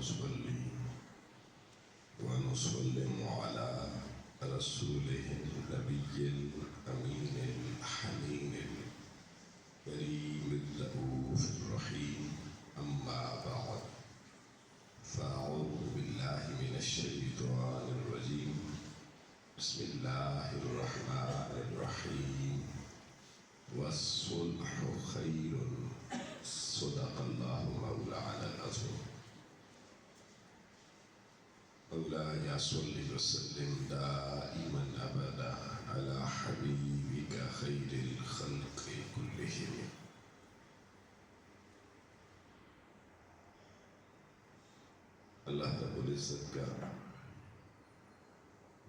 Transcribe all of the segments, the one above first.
ونصلي ونسلم على رسوله النبي الأمين الحنين الكريم الرؤوف الرحيم. أما بعد، فأعوذ بالله من الشيطان الرجيم. بسم الله الرحمن الرحيم. والصلح خير. صدق الله مولانا العظيم. مولاي صل وسلم دائما أبدا على حبيبك خير الخلق كلهم. اللہ رب العزت کا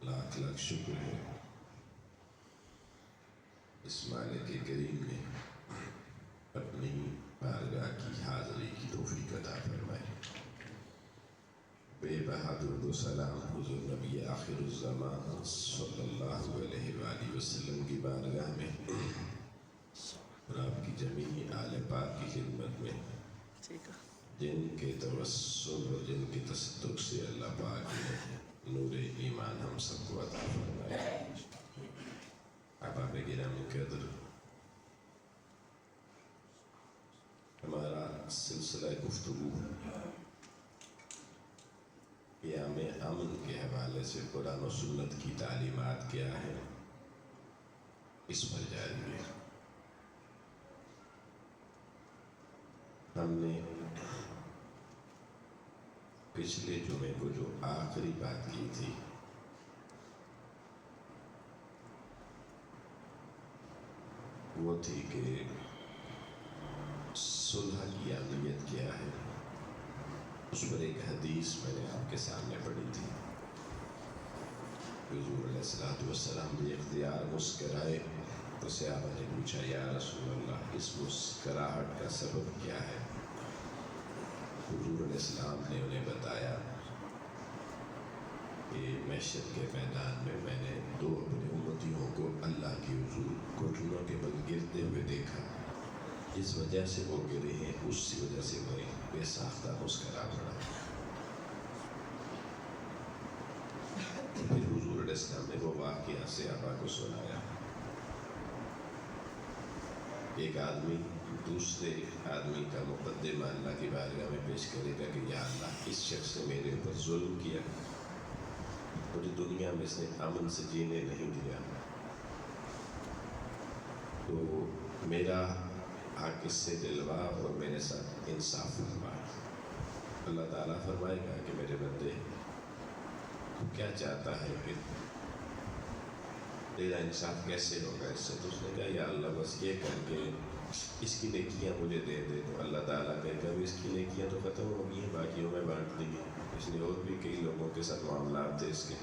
لاکھ لاکھ شکر ہے، اس مالک کریم نے اپنی بارگاہ کی حاضری کی توفیق عطا فرمائی۔ بے بہادر و سلام حضور نبی آخر الزمان صلی اللہ علیہ وآلہ وسلم کی بارگاہ میں اور آپ کی جمیع آل پاک کی خدمت میں، جن کے توسل اور جن کے تصدق سے اللہ پاک نے نور ایمان ہم سب کو عطا فرمایا۔ احباب گرامی قدر، ہمارا سلسلہ گفتگو قیام امن کے حوالے سے قرآن و سنت کی تعلیمات کیا ہے، اس پر جاری ہے۔ ہم نے پچھلے جمعے کو جو آخری بات کی تھی، وہ تھی کہ صلح کی اہمیت کیا ہے۔ اس پر ایک حدیث میں نے آپ کے سامنے پڑھی تھی۔ حضور علیہ السلام بھی اختیار مسکرائے تو صحابہ نے پوچھا، یا رسول اللہ، اس مسکراہٹ کا سبب کیا ہے؟ حضور علیہ السلام نے انہیں بتایا کہ محشر کے میدان میں میں نے دو اپنے امتیوں کو اللہ کی حضور گھٹنوں کے بل گرتے ہوئے دیکھا۔ جس وجہ سے وہ گرے ہیں، اسی وجہ سے میں بے ساختہ مسکرا پڑا۔ پھر حضور علیہ السلام نے وہ واقعہ صحابہ کو سنایا۔ ایک آدمی دوسرے آدمی کا مقدمہ اللہ کی بارگاہ میں پیش کرے گا کہ یا اللہ، اس شخص نے میرے اوپر ظلم کیا، مجھے دنیا میں اس نے امن سے جینے نہیں دیا، تو میرا حق اس سے دلوا اور میرے ساتھ انصاف فرما۔ اللہ تعالیٰ فرمائے گا کہ میرے بندے، تو کیا چاہتا ہے کہ تیرا انصاف کیسے ہوگا اس سے؟ تو اس نے کہا یا اللہ، بس یہ کر کے اس کی نیکیاں مجھے دے دے۔ تو اللہ تعالیٰ کہے گا اس کی نیکیاں تو ختم ہو گئی ہیں، باقیوں میں بانٹ دی ہیں، اس نے اور بھی کئی لوگوں کے ساتھ معاملات تھے اس کے،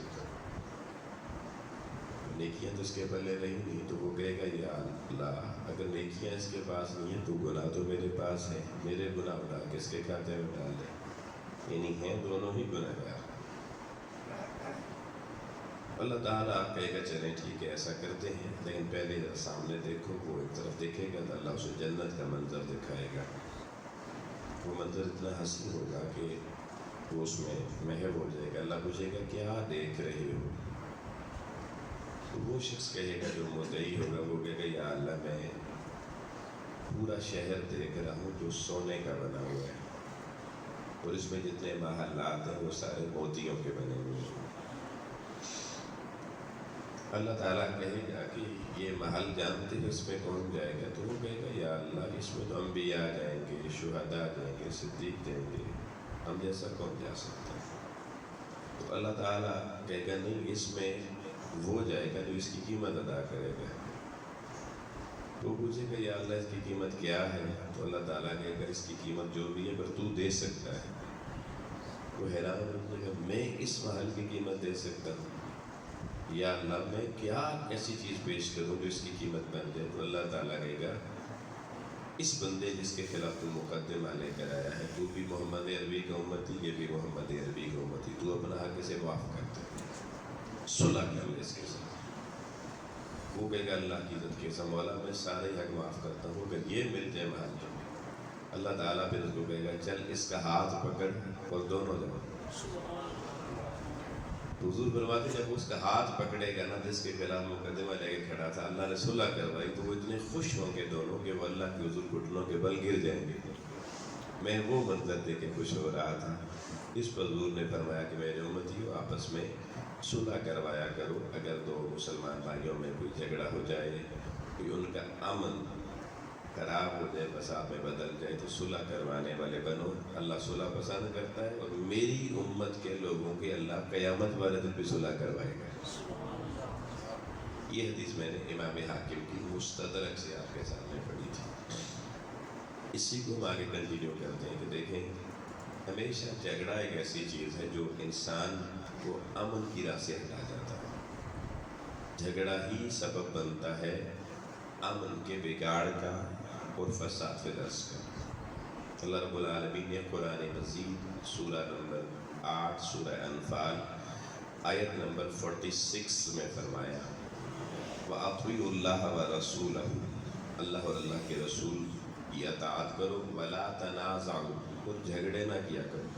نیکیاں تو اس کے پلے رہی نہیں۔ تو وہ کہے گا یا اللہ، اگر نیکیاں اس کے پاس نہیں ہیں تو گناہ تو میرے پاس ہے، میرے گناہ اٹھا کے اس کے کھاتے میں ڈال دیں، یعنی ہیں دونوں ہی گناہ گار۔ اللہ تعالیٰ کہے گا چلیں ٹھیک ہے، ایسا کرتے ہیں، لیکن پہلے سامنے دیکھو۔ وہ ایک طرف دیکھے گا تو اللہ اسے جنت کا منظر دکھائے گا۔ وہ منظر اتنا حسین ہوگا کہ وہ اس میں محو ہو جائے گا۔ اللہ پوچھے گا کیا دیکھ رہے ہو؟ تو وہ شخص کہے گا جو مدعی ہوگا، وہ کہے گا یا اللہ، میں پورا شہر دیکھ رہا ہوں جو سونے کا بنا ہوا ہے، اور اس میں جتنے محلات ہیں وہ سارے موتیوں کے بنے ہوئے ہیں۔ اللہ تعالیٰ کہے گا کہ یہ محل جانتے ہیں اس میں کون جائے گا؟ تو وہ کہے گا یا اللہ، اس میں تو انبیاء جائیں گے، شہداء جائیں گے، صدیق جائیں گے، ہم جیسا کون جا سکتا ہے؟ تو اللہ تعالیٰ کہے گا نہیں، اس میں وہ جائے گا جو اس کی قیمت ادا کرے گا۔ تو پوچھے گا یا اللہ، اس کی قیمت کیا ہے؟ تو اللہ تعالیٰ کہے گا اس کی قیمت جو بھی ہے، پر تو دے سکتا ہے۔ وہ حیران ہو جائے گا، میں اس محل کی قیمت دے سکتا ہوں؟ یا اللہ، میں کیا ایسی چیز پیش کروں جو اس کی قیمت بن جائے؟ تو اللہ تعالیٰ کہے گا اس بندے جس کے خلاف تو مقدمہ لے کر آیا ہے، تو بھی محمد عربی کا امتی، یہ بھی محمد عربی کا امتی، تو اپنا حق سے معاف کرتا ہے، صلح کر لے اس کے ساتھ۔ وہ کہے گا اللہ کی عزت کے ساتھ، مولا میں سارے حق معاف کرتا ہوں، اگر یہ مل جائے مان جاؤں۔ اللہ تعالیٰ پھر اس کو کہے گا چل اس کا ہاتھ پکڑ اور دونوں جاؤ. تو حضور فرماتے ہیں جب اس کا ہاتھ پکڑے گا نا جس کے خلاف مقدمہ لے کے کھڑا تھا، اللہ نے صلح کروائی، تو وہ اتنے خوش ہوں گے دونوں کہ وہ اللہ کے حضور گھٹنوں کے بل گر جائیں گے. میں وہ منظر دیکھ کے خوش ہو رہا تھا. اس پر حضور نے فرمایا کہ میرے امتیوں آپس میں صلح کروایا کرو. اگر دو مسلمان بھائیوں میں کوئی جھگڑا ہو جائے، کوئی ان کا امن خراب ہو جائے، فساد میں بدل جائے، تو صلح کروانے والے بنو. اللہ صلح پسند کرتا ہے، اور میری امت کے لوگوں کے اللہ قیامت والے دن بھی صلح کروائے گا. یہ حدیث میں نے امام حاکم کی مستدرک سے آپ کے سامنے پڑھی تھی. اسی کو ہم آگے کنٹینیو کرتے ہیں کہ دیکھیں ہمیشہ جھگڑا ایک ایسی چیز ہے جو انسان کو امن کی راہ سے ہٹا جاتا ہے. جھگڑا ہی سبب بنتا ہے امن کے بگاڑ کا اور فساد فدرس کا. اللہ رب العالمین نے قرآن مجید سورہ نمبر 8 سورہ انفال آیت نمبر 46 میں فرمایا وَأَطِیعُوا اللَّهَ وَرَسُولَهُ، اللہ اور اللہ کے رسول کی اطاعت کرو. وَلَا تَنَازَعُوا، اور جھگڑے نہ کیا کرو.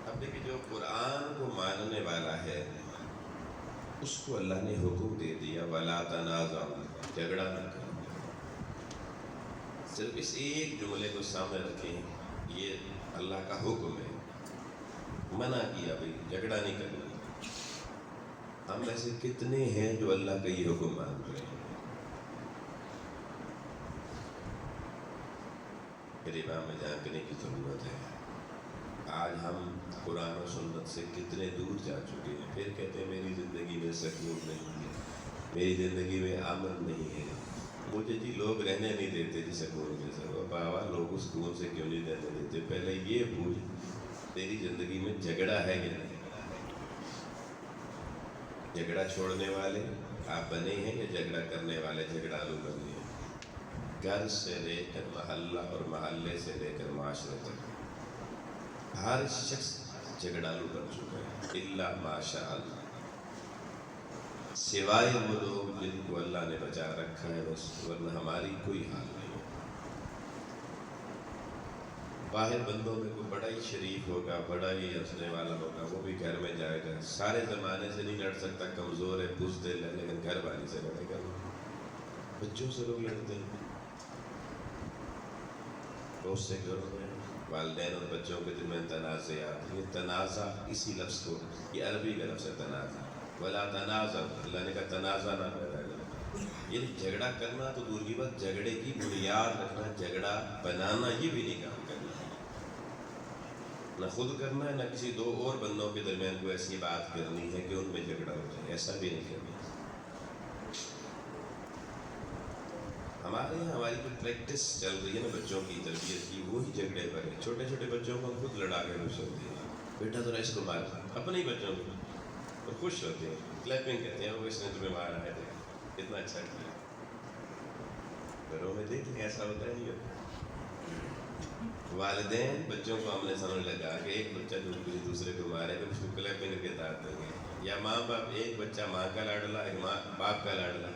اب دیکھیں جو قرآن کو ماننے والا ہے اس کو اللہ نے حکم دے دیا وَلَا تَنَازَعُوا، جھگڑا نہ کرو. صرف اس ایک جملے کو سامنے رکھیں، یہ اللہ کا حکم ہے. منع کیا بھئی جھگڑا نہیں کرنا. ہم ایسے کتنے ہیں جو اللہ کا یہ حکم مان رہے ہیں؟ غریباں میں جھانکنے کی ضرورت ہے. آج ہم قرآن و سنت سے کتنے دور جا چکے ہیں. پھر کہتے ہیں میری زندگی میں سکون نہیں ہے، میری زندگی میں امن نہیں ہے. مجھے جی لوگ رہنے نہیں دیتے جی سکون کے ساتھ. بابا لوگ اس سکون سے کیوں نہیں رہنے دیتے؟ پہلے یہ پوچھ تیری زندگی میں جھگڑا ہے کہ نہیں؟ جھگڑا چھوڑنے والے آپ بنے ہیں یا جھگڑا کرنے والے جھگڑالو بنے ہیں؟ گھر سے لے کر محلہ اور محلے سے لے کر معاشرے تک ہر شخص جھگڑالو بن چکا ہے الا ماشاء اللہ، سوائے وہ لوگ جن کو اللہ نے بچا رکھا ہے بس، ورنہ ہماری کوئی حال نہیں. باہر بندوں میں کوئی بڑا ہی شریف ہوگا، بڑا ہی ہنسنے والا ہوگا، وہ بھی گھر میں جائے گا. سارے زمانے سے نہیں لڑ سکتا، کمزور ہے، بزدل ہے، لیکن گھر والی سے لڑے گا. بچوں سے لوگ لڑتے ہیں، بہت سے گھروں میں والدین اور بچوں کے درمیان تنازعات. یہ تنازع اسی لفظ کو، یہ عربی کا لفظ ہے تنازع. ولا تنازع، اللہ نے کہا تنازع نہ پیدا کرنا. یعنی جھگڑا کرنا تو دور کی بات، جھگڑے کی بنیاد رکھنا، جھگڑا بنانا یہ بھی نہیں کام کرنا. نہ خود کرنا ہے، نہ کسی دو اور بندوں کے درمیان کوئی ایسی بات کرنی ہے کہ ان میں جھگڑا ہو جائے، ایسا بھی نہیں کرنا. ہمارے یہاں ہماری جو پریکٹس چل رہی ہے نا بچوں کی تربیت کی، وہی جھگڑے پر ہے. چھوٹے چھوٹے بچوں کو ہم خود لڑا کے خوش ہوتے ہیں. بیٹا ذرا اس کو مار، اپنے ہی بچوں کو، اور خوش ہوتے ہیں، کلیپنگ کہتے ہیں وہ اس نے تمہیں مارا ہے، کتنا اچھا کیا. گھروں میں دیکھیں ایسا ہوتا ہے نہیں ہوتا. والدین بچوں کو آمنے سامنے لگا کے ایک بچہ جو کسی دوسرے کو مارے تو اس کو کلیپنگ کے دعوت دیں گے. یا ماں باپ، ایک بچہ ماں کا لاڈلا، ایک ماں باپ کا لاڈلا،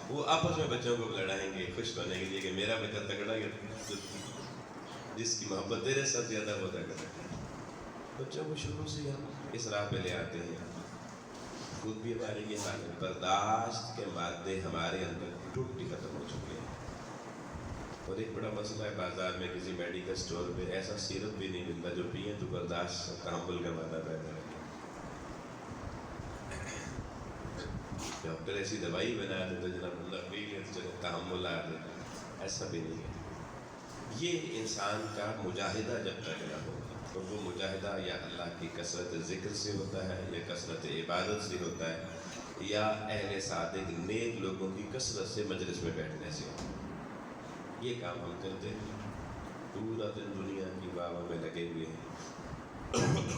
وہ آپس میں بچوں کو لڑائیں گے خوش ہونے کے لیے کہ میرا بچہ تگڑا ہے، جس کی محبت تیرے ساتھ زیادہ ہوتا ہے. بچوں کو شروع سے ہم اس راہ پہ لے آتے ہیں. خود بھی ہمارے یہ حال ہے، برداشت کے مادے ہمارے اندر ٹوٹی ختم ہو چکے ہیں. اور ایک بڑا مسئلہ ہے بازار میں کسی میڈیکل سٹور پہ ایسا سیرپ بھی نہیں ملتا جو پیئیں تو برداشت تحمل کا مادہ پیدا ہے. ڈاکٹر ایسی دوائی بنا دیتا جناب اللہ پی لیں تو چلو تحمل آ جاتا. ایسا بھی نہیں ہے. یہ انسان کا مجاہدہ جب تک نہ ہو، تو وہ مجاہدہ یا اللہ کی کثرت ذکر سے ہوتا ہے، یا کثرت عبادت سے ہوتا ہے، یا اہل صادق نیک لوگوں کی کثرت سے مجلس میں بیٹھنے سے ہوتا ہے. یہ کام ہم کرتے ہیں، پورا دن دنیا کی واہ میں لگے ہوئے ہیں،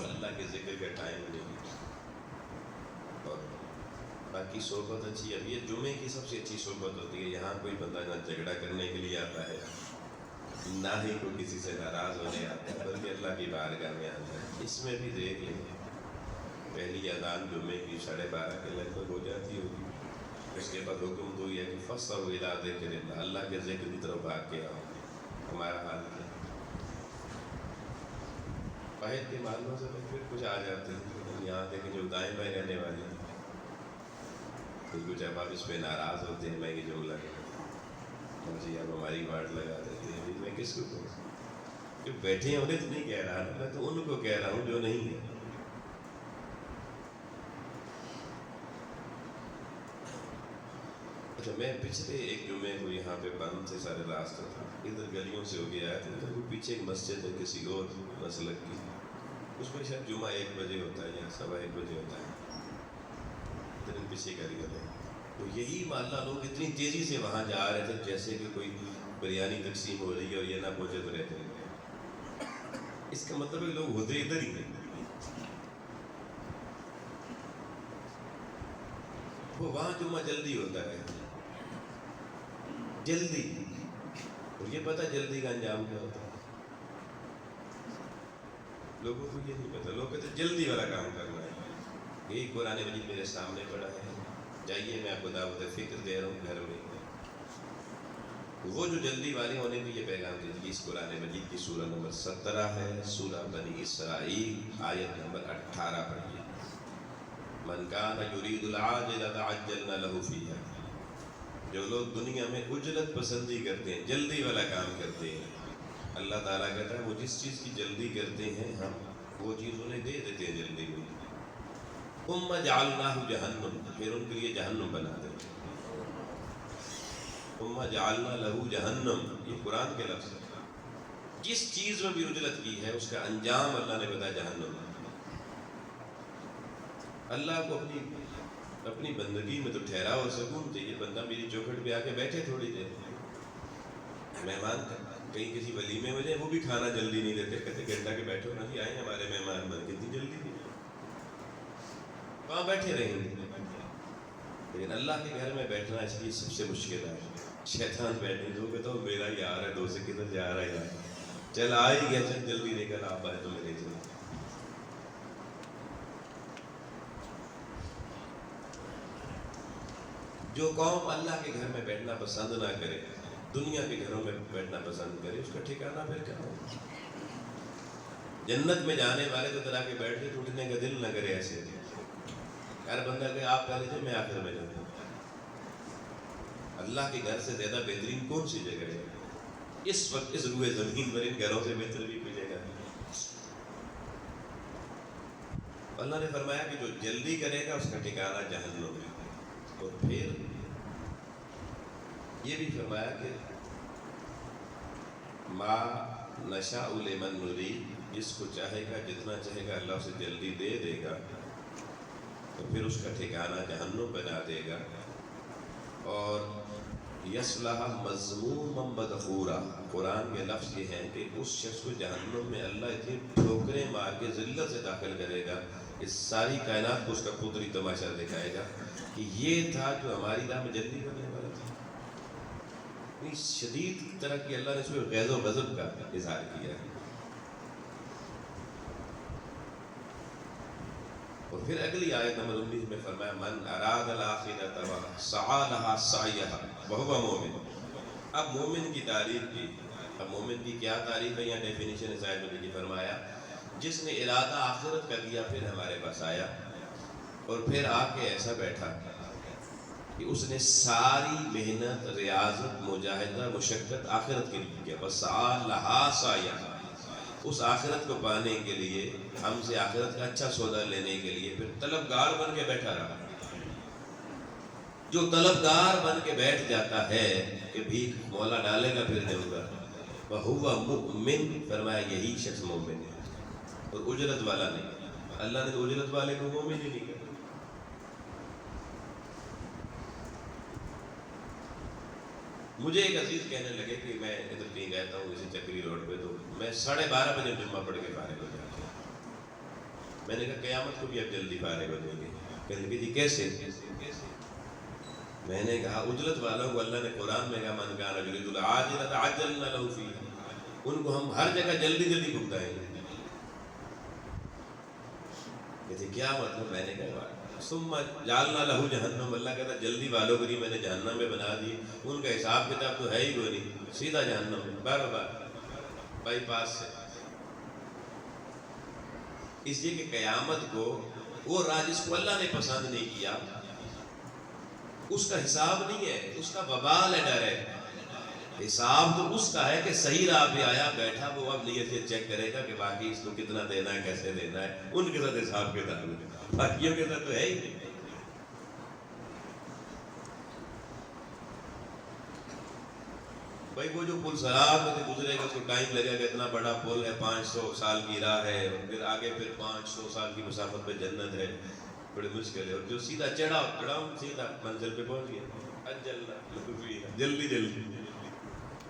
اللہ کے ذکر کا ٹائم نہیں. اور باقی صحبت اچھی ہے. اب یہ جمعے کی سب سے اچھی صحبت ہوتی ہے. یہاں کوئی بندہ نہ جھگڑا کرنے کے لیے آتا ہے، نہ ہی کوئی کسی سے ناراض ہونے آتا ہے، بلکہ اللہ کی بارگاہ میں آتا ہے. اس میں بھی دیکھ لیں پہلی اذان جمعے کی 12:30 کے لگ بھگ ہو جاتی ہوگی. اس کے بعد حکم تو یہ ہے کہ فَصَّرُوا إِلَىٰ ذِكْرِ اللَّهِ، اللہ کے ذکر کی طرف بھاگ کے آؤ. ہمارا حال کیا؟ واحد کے معلوموں سے پھر کچھ آ جاتے ہیں، ہم یہاں تھے کہ جو دائیں بائیں رہنے والے ہیں، پھر کچھ اب آپ اس پہ ناراض ہوتے ہیں، میں یہ جملہ جی اب ہماری واٹ لگا دیتے ہیں، میں کس کو کہوں؟ جو بیٹھے ہیں انہیں تو نہیں کہہ رہا نا، میں تو ان کو کہہ رہا ہوں جو نہیں ہے۔ اچھا، میں پچھلے ایک جمعے کو یہاں پہ بند سے سارے راستہ تھا، ادھر گلیوں سے ہو کے آیا تھا، ادھر پیچھے ایک مسجد ہے کسی اور مسلک کی، اس میں شاید جمعہ 1 بجے ہوتا ہے یا 1:15 بجے ہوتا ہے، ادھر پیچھے گلی ہے، تو یہی محلہ لوگ اتنی تیزی سے وہاں جا رہے تھے جیسے کہ کوئی بریانی تقسیم ہو رہی ہے اور یہ نہ پہنچے تو رہتے ہیں۔ اس کا مطلب ہے لوگ ہوتے ادھر ہی ہیں، وہ وہاں جمعہ جلدی ہوتا ہے، جلدی، اور یہ پتہ جلدی کا انجام کیا ہوتا ہے؟ لوگوں کو یہ نہیں پتہ، لوگ کہتے ہیں جلدی والا کام کرنا ہے۔ یہی قرآن مجید میرے سامنے پڑا ہے، جائیے میں آپ کو دعوت فکر دے رہا ہوں گھر میں۔ وہ جو جلدی والے ہونے بھی یہ پیغام دیجیے، اس قرآن مجید کی سورہ نمبر 17 ہے، سورہ بنی اسرائیل، آیت نمبر 18 پڑھیے۔ من کان یرید العاجلۃ عجلنا لہ فیہا، جو لوگ دنیا میں عجلت پسندی کرتے ہیں، جلدی والا کام کرتے ہیں، اللہ تعالیٰ کہتا ہے وہ جس چیز کی جلدی کرتے ہیں ہم وہ چیز انہیں دے دیتے ہیں جلدی میں، ثم جعلناہ جہنم، پھر ان کے لیے جہنم بنا دیتے ہیں۔ ثم جعلنا لہ جہنم، یہ قرآن کے لفظ ہے، جس چیز میں بھی عجلت کی ہے اس کا انجام اللہ نے بتایا جہنم۔ اللہ کو اپنی بندگی میں تو ٹھہرا اور سکون چاہیے، بندہ میری چوکھٹ پہ آ کے بیٹھے تھوڑی دیر، مہمان کہیں کسی ولیمے میں جائیں وہ بھی کھانا جلدی نہیں دیتے، کہتے گھنٹہ کے بیٹھو نا جی، آئے ہمارے مہمان بن کے، اتنی جلدی نہیں، وہاں بیٹھے رہیں گے۔ لیکن اللہ کے گھر میں بیٹھنا اس لیے سب سے مشکل ہے، شیطان بیٹھنے دو کہ تو میرا یار ہے، 2 سے کدھر جا رہا ہے یار، چل آ ہی گیا، چل جلدی لے کر آپ آئے تو میرے چلے۔ جو قوم اللہ کے گھر میں بیٹھنا پسند نہ کرے، دنیا کے گھروں میں بیٹھنا پسند کرے، اس کا ٹھکانہ پھر کیا ہوگا؟ جنت میں جانے والے تو طرح کے بیٹھ کے ٹوٹنے کا دل نہ کرے ایسے، ہر بندہ کہ آپ پہلے جائیں میں آخر میں جاؤں۔ اللہ کے گھر سے زیادہ بہترین کون سی جگہ ہے؟ اس وقت اس روئے زمین پر ان گھروں سے بہتر بھی کوئی جگہ نہیں۔ اللہ نے فرمایا کہ جو جلدی کرے گا اس کا ٹھکانہ جہنم ہے، اور پھر یہ بھی فرمایا کہ ما نشاء لمن نرید، جس کو چاہے گا جتنا چاہے گا اللہ اسے جلدی دے دے گا، تو پھر اس کا ٹھکانہ جہنم بنا دے گا، اور یصلہ مذموما مدحورا، قرآن کے لفظ یہ ہیں کہ اس شخص کو جہنم میں اللہ اتنی ٹھوکریں مار کے ذلت سے داخل کرے گا، اس ساری کائنات کو اس کا پتری تماشا دکھائے گا کہ یہ تھا جو ہماری راہ میں جلدی کرنے والا تھا۔ اتنی شدید طرح کی اللہ نے اس میں غیظ و غضب کا اظہار کیا ہے۔ اور پھر اگلی آیت نمبر 19 میں فرمایا من اراد الآخرۃ وسعی لہا سعیہا وہو مومن۔ اب مومن کی تعریف کی، اب مومن کی کیا تعریف ہے، یہاں ڈیفینیشن اس آیت میں دیکھیے، فرمایا جس نے ارادہ آخرت کا کیا پھر ہمارے پاس آیا اور پھر آ کے ایسا بیٹھا کہ اس نے ساری محنت، ریاضت، مجاہدہ، مشقت آخرت کے لیے کیا، وسعی لہا سعیہا، اس آخرت کو پانے کے لیے، ہم سے آخرت کا اچھا سودا لینے کے لیے پھر طلبگار بن کے بیٹھا رہا۔ جو طلبگار بن کے بیٹھ جاتا ہے کہ بھیک مولا ڈالے گا پھر دوں گا، وَهُوَ مُؤْمِن، فرمایا یہی شخص مومن ہے، اور اجرت والا نہیں۔ اللہ نے تو اجرت والے کو مومن ہی نہیں کہا۔ مجھے ایک عزیز کہنے لگے کہ میں ادھر کہیں رہتا ہوں اسی چکری روڈ پہ، تو میں 12:30 بجے جمعہ پڑھ کے فارغ ہو جاتا ہوں۔ میں نے کہا قیامت کو بھی اب جلدی فارغ ہو جائیں گے۔ کہنے لگے جی کیسے؟ میں نے کہا اجرت والوں کو اللہ نے قرآن میں کہا من کان یرید العاجلۃ عجلنا لہ فیہا، ان کو ہم ہر جگہ جلدی جلدی بھگتائیں گے۔ کہتے کیا مطلب؟ میں نے کہا ثم جعلنا لہ جہنم، اللہ کہتا جلدی والوں کو نہیں میں نے جہنم میں بنا دی، ان کا حساب کتاب تو ہے ہی کوئی نہیں، سیدھا جہنم میں بار بار۔ بائی پاس سے، اس لیے کہ قیامت کو وہ راہ جس کو اللہ نے پسند نہیں کیا اس کا حساب نہیں ہے، اس کا وبال ہے، ڈر ہے۔ حساب تو اس کا ہے کہ صحیح راہ پہ آیا بیٹھا، وہ اب نیت سے چیک کرے گا کہ باقی اس کو کتنا دینا ہے، کیسے دینا ہے، ان کے ساتھ حساب کتاب ہے، باقیوں کے ساتھ تو ہے ہی نہیں۔ بھائی وہ جو پل سرات میں سے گزرے گا اس کو ٹائم لگے گا، اتنا بڑا پل ہے، 500 سال کی راہ ہے، پھر آگے پھر 500 سال کی مسافت پہ جنت ہے، بڑی مشکل ہے۔ اور جو سیدھا چڑھا سیدھا منزل پہ پہنچ گیا، جلدی جلدی،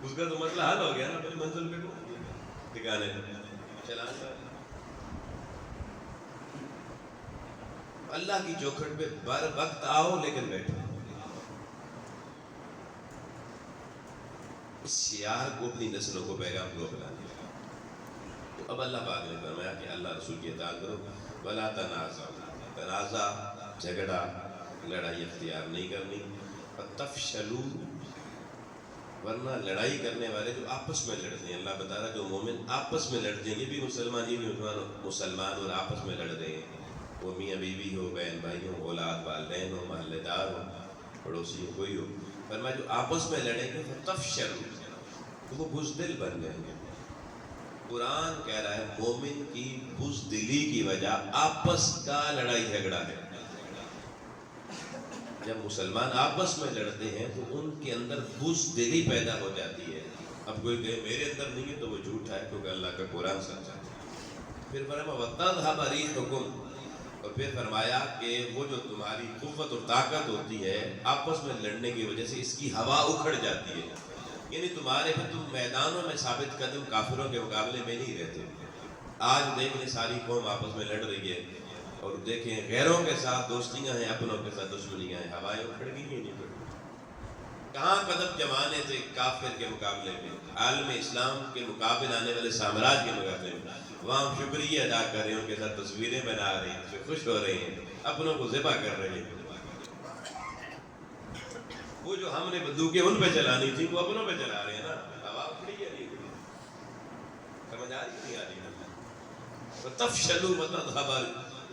اس کا تو مسئلہ حل ہو گیا نا، پھر منزل پہ پہنچ گیا ٹھکانے چلانا۔ اللہ کی چوکھٹ پہ بر وقت آؤ لیکن بیٹھو۔ اس شعار کو اپنی نسلوں کو پیغام کو بنا دیا۔ تو اب اللہ پاک نے فرمایا کہ اللہ رسول کی اطاعت کرو، ولا تنازع جھگڑا لڑائی اختیار نہیں کرنی، فتفشلوا، ورنہ لڑائی کرنے والے جو آپس میں لڑتے ہیں، اللہ بتا رہا جو مومن آپس میں لڑتے ہیں، یہ بھی مسلمان، یہ بھی مسلمان اور آپس میں لڑ رہے ہیں، وہ میاں بیوی ہو، بہن بھائی ہو، اولاد والدین ہو، محلے دار ہو، پڑوسی ہو، کوئی ہو، فرمایا جو آپس میں لڑیں گے فتفشلوا، تو وہ بزدل بن جائیں گے۔ قرآن کہہ رہا ہے مومن کی بزدلی کی وجہ آپس کا لڑائی جھگڑا ہے۔ جب مسلمان آپس میں لڑتے ہیں تو ان کے اندر بزدلی پیدا ہو جاتی ہے۔ اب کوئی کہے میرے اندر نہیں ہے تو وہ جھوٹا ہے، کیونکہ اللہ کا قرآن سچا ہے۔ پھر فرمایا وَتَذْهَبَ رِيحُكُمْ، اور پھر فرمایا کہ وہ جو تمہاری قوت اور طاقت ہوتی ہے آپس میں لڑنے کی وجہ سے اس کی ہوا اکھڑ جاتی ہے، یعنی تمہارے پھر تم میدانوں میں ثابت قدم کافروں کے مقابلے میں نہیں رہتے۔ آج دیکھ لیں ساری قوم آپس میں لڑ رہی ہے، اور دیکھیں غیروں کے ساتھ دوستیاں ہیں، اپنوں کے ساتھ دشمنیاں ہیں، ہوائیں اکھڑ گئی ہیں، نہیں پڑی۔ کہاں قدم جمانے تھے کافر کے مقابلے میں، عالم اسلام کے مقابل آنے والے سامراج کے مقابلے میں، وہاں ہم شکریہ ادا کر رہے ہیں، ان کے ساتھ تصویریں بنا رہے ہیں، اس سے خوش ہو رہے ہیں، اپنوں کو ذبح کر رہے ہیں۔ وہ جو ہم نے بندوقیں ان پہ چلانی تھی وہ اپنوں پہ چلا رہے ہیں نا، ہوا اکھڑی ہے نہیں اکھڑی، سمجھ آ رہی نہیں آ رہی؟ وَتَفْشَلُوا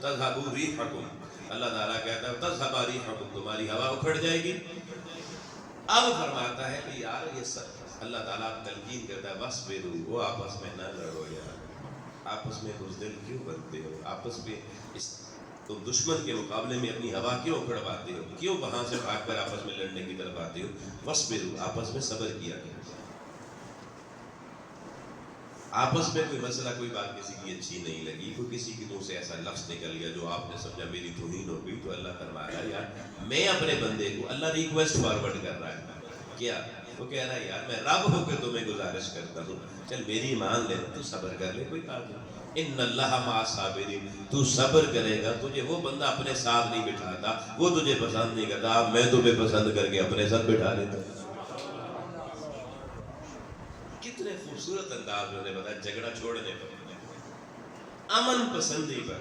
وَتَذْهَبُ رِيحُكُمْ، اللہ تعالیٰ کہتا ہے وَتَذْهَبَ رِيحُكُمْ، تمہاری ہوا اکھڑ جائے گی۔ اب فرماتا ہے کہ یار یہ سب اللہ تعالیٰ تلقین کرتا ہے وَاصْبِرُوا، وہ آپس میں نہ لڑو یار، آپس میں بزدل کیوں بنتے ہو، آپس میں تم دشمن کے مقابلے میں اپنی ہوا کیوں اکھڑواتے ہو، کیوں وہاں سے بھاگ کر آپس میں لڑنے کی طرف آتے ہو؟ وَاصْبِرُوا، آپس میں صبر کیا کرو۔ آپس میں کوئی مسئلہ، کوئی بات کسی کی اچھی نہیں لگی، کوئی کسی کے منہ سے ایسا لفظ نکل گیا جو آپ نے سمجھا میری توہین ہو گئی، تو اللہ فرما رہا ہے یار میں اپنے بندے کو، اللہ ریکویسٹ فارورڈ کر رہا ہے، کیا وہ کہہ رہا ہے یار میں رب ہو کے تمہیں گزارش کرتا ہوں، چل میری مان لے، تو صبر کر لے، کوئی بات نہیں، ان اللہ مع الصابرین، تو صبر کرے گا تجھے وہ بندہ اپنے ساتھ نہیں بٹھاتا، وہ تجھے پسند نہیں کرتا، میں تمہیں پسند کر کے اپنے ساتھ بٹھا لیتا ہوں۔ کتنے خوبصورت انداز میں نے بتایا، جھگڑا چھوڑنے پر، امن پسندی پر۔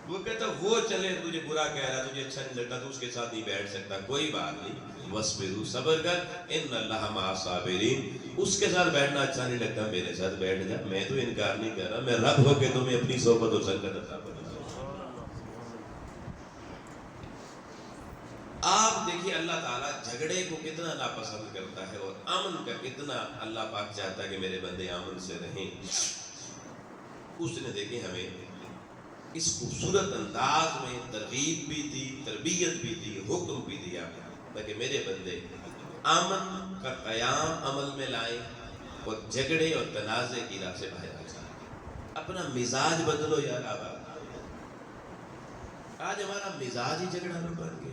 وہ کہتا وہ چلے تجھے برا کہہ رہا، تجھے اچھا نہیں لگتا، تو اس کے ساتھ نہیں بیٹھ سکتا، کوئی بات نہیں، وَاصْبِرُوا، صبر کر، ان اللہ مع الصابرین، اس کے ساتھ بیٹھنا اچھا نہیں لگتا، میرے ساتھ بیٹھ جا، میں تو انکار نہیں کر رہا، میں رب ہو کے تمہیں اپنی صحبت اور سنگت عطا فرماؤں۔ آپ دیکھیے اللہ تعالیٰ جھگڑے کو کتنا ناپسند کرتا ہے، اور امن کا کتنا اللہ پاک چاہتا ہے کہ میرے بندے امن سے رہیں۔ اس نے دیکھیں ہمیں اس خوبصورت انداز میں ترغیب بھی دی، تربیت بھی دی، حکم بھی دیا تاکہ میرے بندے امن کا قیام عمل میں لائیں اور جھگڑے اور تنازع کی راہ سے باہر آ جائیں۔ اپنا مزاج بدلو یار۔ آج ہمارا مزاج ہی جھگڑا میں بن گیا۔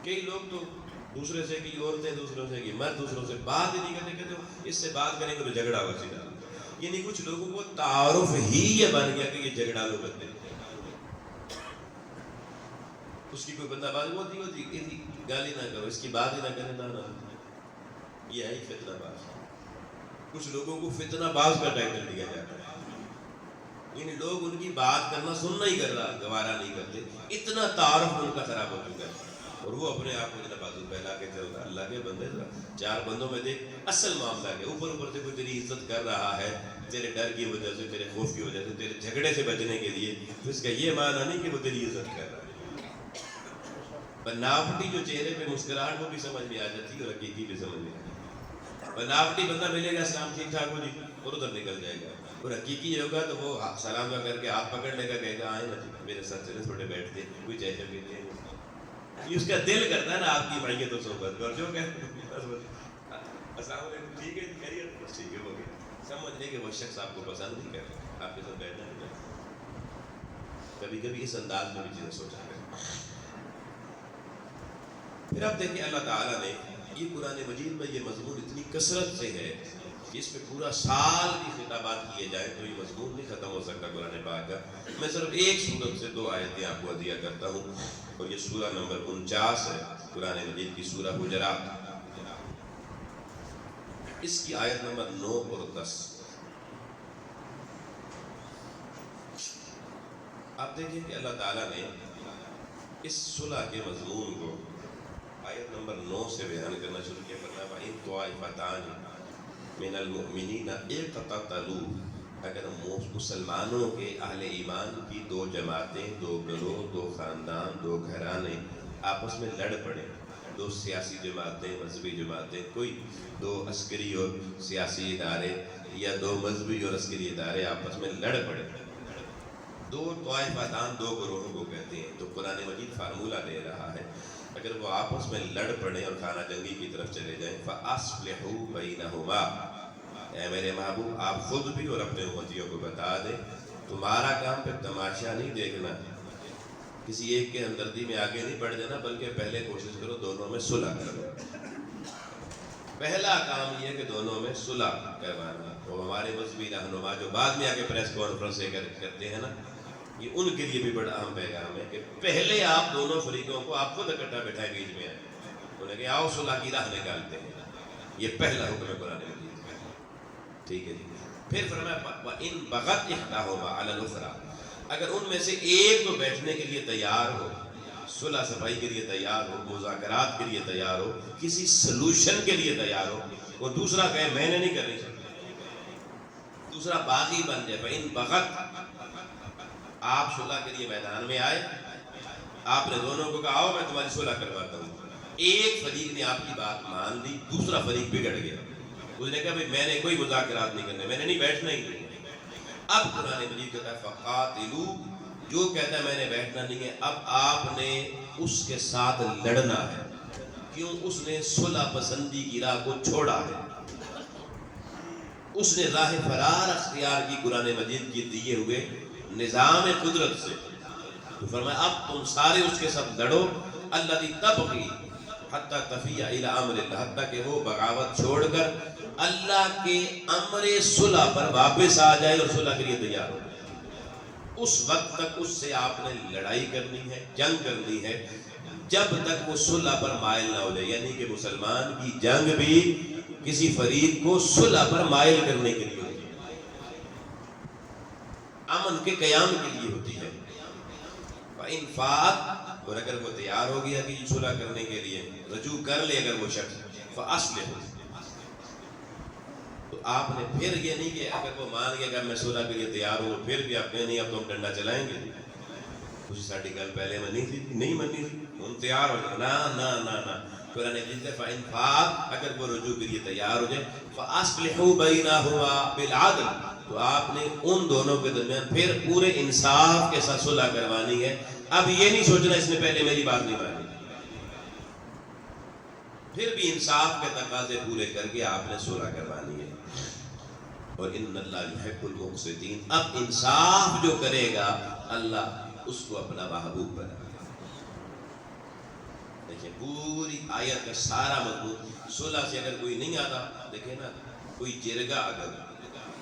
کئی لوگ تو دوسرے سے کی عورتیں، دوسروں سے کی مرد، دوسروں سے بات ہی نہیں کرتے، کہتے اس سے بات کریں گے تو جھگڑا ہو سیدھا۔ یعنی کچھ لوگوں کو تعارف ہی یہ بن گیا کہ یہ جھگڑا لو بندے، اس کی کوئی بندہ بات ہوتی گالی نہ کرو، اس کی بات ہی نہ کرے، نہ یہ ہے فتنہ باز۔ کچھ لوگوں کو فتنہ باز کا ٹائٹل دیا جاتا ہے، یعنی لوگ ان کی بات کرنا سننا ہی کر رہا، گوارا نہیں کرتے، اتنا تعارف ان کا خراب ہو چکا ہے۔ اور وہ اپنے آپ کو جناب بازو پھیلا کے چلتا. اللہ کے بندے ذرا 4 بندوں میں دیکھ اصل معاملہ کیا. اوپر سے کوئی تیری عزت کر رہا ہے تیرے ڈر کی وجہ سے، تیرے خوف کی وجہ سے، تیرے جھگڑے سے بچنے کے لیے، تو اس کا یہ معنی نہیں کہ وہ تیری عزت کر رہا ہے. بناوٹی جو چہرے پہ مسکراہٹ وہ بھی سمجھ میں آ جاتی ہے اور حقیقی بھی سمجھ میں آ جاتی ہے. بناوٹی بندہ ملے گا سلام ٹھیک ٹھاک ہو جی اور ادھر نکل جائے گا، اور حقیقی یہ ہوگا تو وہ سلام کا کر کے ہاتھ پکڑ لے گا، کہے گا آئے نا جی میرے ساتھ چلے تھوڑے بیٹھتے کوئی چائے بھی نہیں. یہ اس کا دل کرتا ہے نا آپ کی معیت و صحبت اور جو کہتے ہیں السلام علیکم ٹھیک ہے جی خیریت بس ٹھیک ہے ہو گیا. سمجھ لیں کہ وہ شخص آپ کو پسند نہیں کر رہا، آپ کے ساتھ بیٹھنا نہیں چاہتا. کبھی کبھی اس انداز میں بھی چیزیں سوچا کریں. پھر آپ دیکھیں اللہ تعالیٰ نے یہ قرآن مجید میں یہ مضمون اتنی کثرت سے ہے کہ اس پہ پورا سال کی خطابات کیے جائیں تو یہ مضمون نہیں ختم ہو سکتا قرآن پاک کا. میں صرف ایک سورت سے 2 آیتیں آپ کو عطیہ کرتا ہوں، اور یہ سورہ نمبر 49 ہے قرآن مجید کی، سورہ حجرات. اس کی آیت نمبر 9 اور 10 آپ دیکھیں کہ اللہ تعالیٰ نے اس صلح کے مضمون کو آیت نمبر 9 سے بیان کرنا شروع کیا. فرمایا وَإِن طَائِفَتَانِ مِنَ الْمُؤْمِنِينَ اقْتَتَلُوا، اگر مسلمانوں کے اہل ایمان کی 2 جماعتیں، 2 گروہ، 2 خاندان، 2 گھرانے آپس میں لڑ پڑے، 2 سیاسی جماعتیں، مذہبی جماعتیں، کوئی 2 عسکری اور سیاسی ادارے یا 2 مذہبی اور عسکری ادارے آپس میں لڑ پڑے. 2 طائفتان 2 گروہوں کو کہتے ہیں. تو قرآن مجید فارمولہ دے رہا ہے اگر وہ آپس میں لڑ پڑے اور خانہ جنگی کی طرف چلے جائیں فَأَصْلِحُوا بَيْنَهُمَا، اے میرے محبوب آپ خود بھی اور اپنے امتیوں کو بتا دیں تمہارا کام پہ تماشا نہیں دیکھنا، کسی ایک کے ہمدردی میں آگے نہیں بڑھ جانا، بلکہ پہلے کوشش کرو دونوں میں صلح کرو. پہلا کام یہ کہ دونوں میں صلح کروانا. وہ ہمارے مذہبی رہنما جو بعد میں آگے پریس کانفرنس کرتے ہیں نا، یہ ان کے لیے بھی بڑا اہم پیغام ہے کہ پہلے آپ دونوں فریقوں کو آپ خود اکٹھا بٹھائے بیچ میں آئے، انہیں کہ آؤ صلح کی راہ نکالتے ہیں. یہ پہلا حکم ہے قرآن مجید کا. ٹھیک ہے جی. پھر فرمایا وَإِن بَغَتْ إِحْدَاهُمَا عَلَى الْأُخْرَى، اگر ان میں سے ایک تو بیٹھنے کے لیے تیار ہو، صلح صفائی کے لیے تیار ہو، مذاکرات کے لیے تیار ہو، کسی سلوشن کے لیے تیار ہو، وہ دوسرا کہے میں نے نہیں کرنی چاہتا، دوسرا باغی بن جائے. فَإِن بَغَتْ، آپ صلح کے لیے میدان میں آئے، آپ نے دونوں کو کہا آؤ میں تمہاری صلح کرواتا ہوں. ایک فریق نے آپ کی بات مان لی، دوسرا فریق بگڑ گیا، اس نے کہا بھئی میں نے کوئی مذاکرات نہیں کرنے، میں نے نہیں بیٹھنا ہی نہیں. اب قرآن مجید کہتا ہے فَقَاتِلُوا، جو کہتا ہے میں نے بیٹھنا نہیں ہے، اب آپ نے اس کے ساتھ لڑنا ہے. کیوں؟ اس نے صلح پسندی کی راہ کو چھوڑا ہے، اس نے راہ فرار اختیار کی قرآن مجید کی دیے ہوئے نظام قدرت سے. تو فرمایا اب تم سارے اس کے ساتھ لڑو. الذی تبغی حتی تفیء الی امر اللہ، حتیٰ کہ وہ بغاوت چھوڑ کر اللہ کے امر صلح پر واپس آ جائے اور صلح کے لیے تیار ہو. اس وقت تک اس سے آپ نے لڑائی کرنی ہے، جنگ کرنی ہے، جب تک وہ صلح پر مائل نہ ہو جائے. یعنی کہ مسلمان کی جنگ بھی کسی فریق کو صلح پر مائل کرنے کے لیے ہوتی ہے، امن کے قیام کے لیے ہوتی ہے. فَإِن فَاءَ، اور اگر وہ تیار ہو گیا کہ صلح کرنے کے لیے رجوع کر لے اگر وہ شخص، فَأَصْلِحُوا، تو آپ نے پھر یہ نہیں کہ اگر وہ مان گیا کہ میں صلح کے لیے تیار ہوں پھر بھی آپ کہیں نہیں اب تو ہم ڈنڈا چلائیں گے. کچھ ساڑھی گل پہلے منی تھی نہیں منی تھی، ہم تیار ہو جائے نا. قرآن مجید ہے فَإِن فَاءَ، اگر وہ رجوع کے لیے تیار ہو جائے فَأَصْلِحُوا بَيْنَهُمَا بِالْعَدْلِ، تو آپ نے ان دونوں کے درمیان پھر پورے انصاف کے ساتھ صلح کروانی ہے. اب یہ نہیں سوچنا اس نے پہلے میری بات نہیں مانی، پھر بھی انصاف کے تقاضے پورے کر کے آپ نے صلح کروانی ہے. اور ان اللہ یحب المقسطین، اب انصاف جو کرے گا اللہ اس کو اپنا محبوب بنا. دیکھیں پوری آیت کا سارا مضمون صلح سے. اگر کوئی نہیں آتا، دیکھیں نا کوئی جرگہ اگر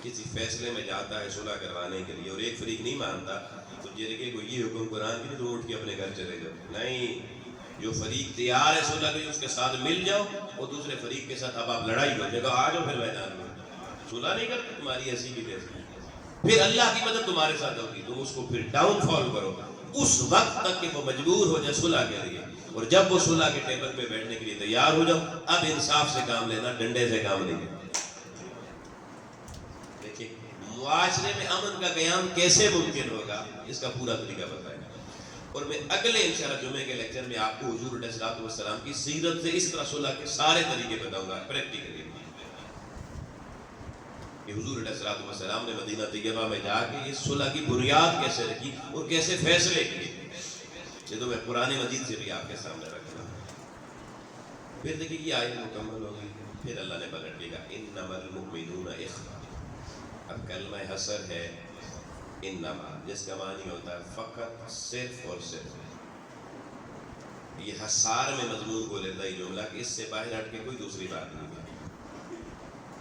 کسی فیصلے میں جاتا ہے صلح کروانے کے لیے اور ایک فریق نہیں مانتا تو جرگے کو یہ حکم قرآن کی نہیں تو اٹھ کے اپنے گھر چلے جاؤ. نہیں، جو فریق تیار ہے صلح کے لیے اس کے ساتھ مل جاؤ، اور دوسرے فریق کے ساتھ اب آپ لڑائی ہو جائے گا، آ جاؤ پھر میدان میں. صلح نہیں کرتے تمہاری ایسی کی تیسی، پھر اللہ کی مدد تمہارے ساتھ ہوگی، تم اس کو پھر ڈاؤن فال کرو. اس وقت تک کہ وہ مجبور ہو جائے صلح کے لیے، اور جب وہ صلح کے ٹیبل پہ بیٹھنے کے لیے تیار ہو جاؤ، اب انصاف سے کام لینا، ڈنڈے سے کام نہیں لینا۔ دیکھیں معاشرے میں امن کا قیام کیسے ممکن ہوگا، اس کا پورا طریقہ بتائیں گا، اور میں اگلے انشاءاللہ جمعے کے لیکچر میں آپ کو حضور علیہ السلام کی سیرت سے اس طرح صلح کے سارے طریقے بتاؤں گا پریکٹیکلی، کہ حضور علیہ السلام نے مدینہ طیبہ میں جا کے اس صلح کی بنیاد کیسے رکھی اور کیسے فیصلے کیے، یہ تو میں قرآن مجید سے بھی آپ کے سامنے رکھ رہا ہوں۔ پھر دیکھیے یہ آیت مکمل ہوگی، پھر اللہ نے پلٹ دیا انما المؤمنون اخوہ۔ اب کلمہ حصر ہے انما، جس کا معنی ہوتا ہے فقط، صرف اور صرف، یہ حصار میں مضمون کو لیتا ہے جملہ کہ اس سے باہر ہٹ کے کوئی دوسری بات نہیں ہے۔